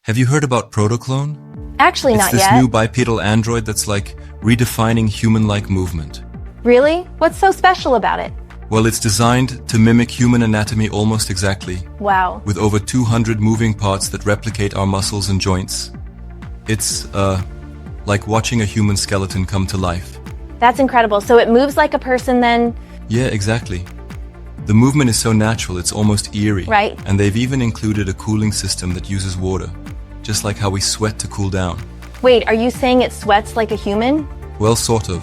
Have you heard about Protoclone? Actually, It's not this yet. new bipedal android that's like redefining human-like movement. Really? What's so special about it? Well, it's designed to mimic human anatomy almost exactly, Wow. with over 200 moving parts that replicate our muscles and joints. It's, like watching a human skeleton come to life. That's incredible. So it moves like a person then? Yeah, exactly. The movement is so natural, it's almost eerie. Right. And they've even included a cooling system that uses water, just like how we sweat to cool down. Wait, are you saying it sweats like a human? Well, sort of.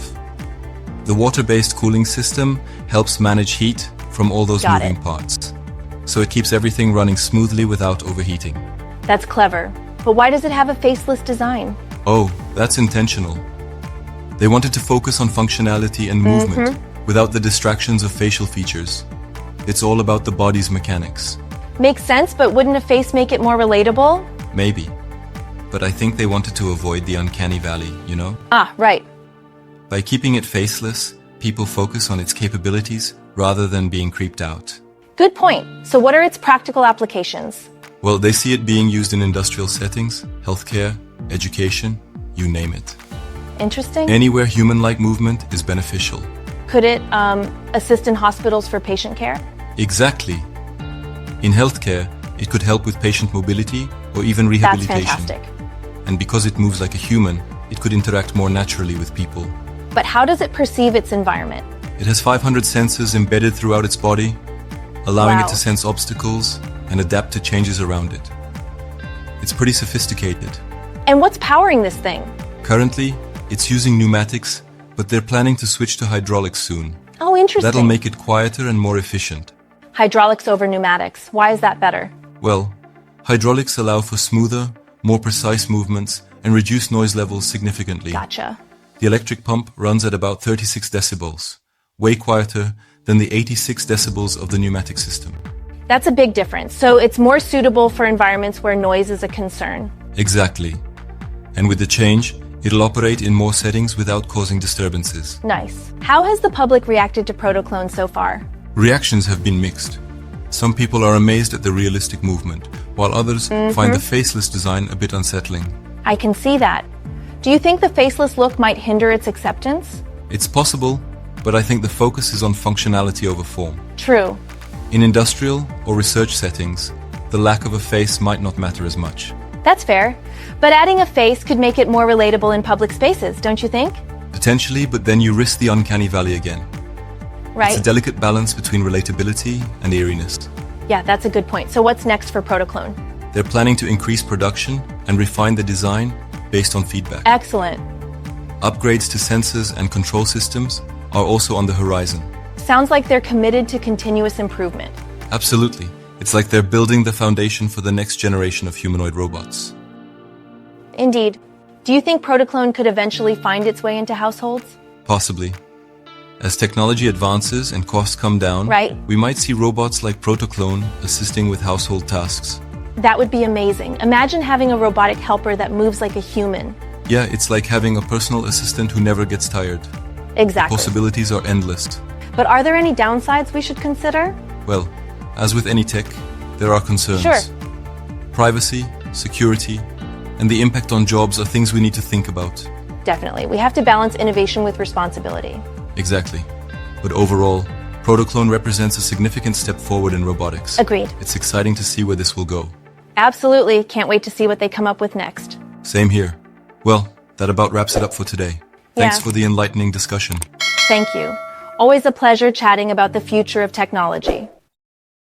The water-based cooling system helps manage heat from all those Got moving it. parts. So it keeps everything running smoothly without overheating. That's clever. But why does it have a faceless design? Oh, that's intentional. They wanted to focus on functionality and movement without the distractions of facial features. It's all about the body's mechanics. Makes sense, but wouldn't a face make it more relatable? Maybe. But I think they wanted to avoid the uncanny valley, you know? Ah, right. By keeping it faceless, people focus on its capabilities rather than being creeped out. Good point. So what are its practical applications? Well, they see it being used in industrial settings, healthcare, education, you name it. Interesting. Anywhere human-like movement is beneficial. Could it assist in hospitals for patient care? Exactly. In healthcare, it could help with patient mobility or even That's rehabilitation. fantastic. And because it moves like a human, it could interact more naturally with people. But how does it perceive its environment? It has 500 sensors embedded throughout its body, allowing Wow. it to sense obstacles and adapt to changes around it. It's pretty sophisticated. And what's powering this thing? Currently, it's using pneumatics, but they're planning to switch to hydraulics soon. Oh, interesting. That'll make it quieter and more efficient. Hydraulics over pneumatics. Why is that better? Well, hydraulics allow for smoother, more precise movements and reduce noise levels significantly. Gotcha. The electric pump runs at about 36 decibels, way quieter than the 86 decibels of the pneumatic system. That's a big difference. So it's more suitable for environments where noise is a concern. Exactly. And with the change, it'll operate in more settings without causing disturbances. Nice. How has the public reacted to Protoclone so far? Reactions have been mixed. Some people are amazed at the realistic movement, while others find the faceless design a bit unsettling. I can see that. Do you think the faceless look might hinder its acceptance? It's possible, but I think the focus is on functionality over form. True. In industrial or research settings, the lack of a face might not matter as much. That's fair. But adding a face could make it more relatable in public spaces, don't you think? Potentially, but then you risk the uncanny valley again. Right? It's a delicate balance between relatability and eeriness. Yeah, that's a good point. So what's next for Protoclone? They're planning to increase production and refine the design based on feedback. Excellent. Upgrades to sensors and control systems are also on the horizon. Sounds like they're committed to continuous improvement. Absolutely. It's like they're building the foundation for the next generation of humanoid robots. Indeed. Do you think Protoclone could eventually find its way into households? Possibly. As technology advances and costs come down, Right. we might see robots like Protoclone assisting with household tasks. That would be amazing. Imagine having a robotic helper that moves like a human. Yeah, it's like having a personal assistant who never gets tired. Exactly. Possibilities are endless. But are there any downsides we should consider? Well, as with any tech, there are concerns. Sure. Privacy, security, and the impact on jobs are things we need to think about. Definitely. We have to balance innovation with responsibility. Exactly. But overall, Protoclone represents a significant step forward in robotics. Agreed. It's exciting to see where this will go. Absolutely. Can't wait to see what they come up with next. Same here. Well, that about wraps it up for today. Thanks Yeah. for the enlightening discussion. Thank you. Always a pleasure chatting about the future of technology.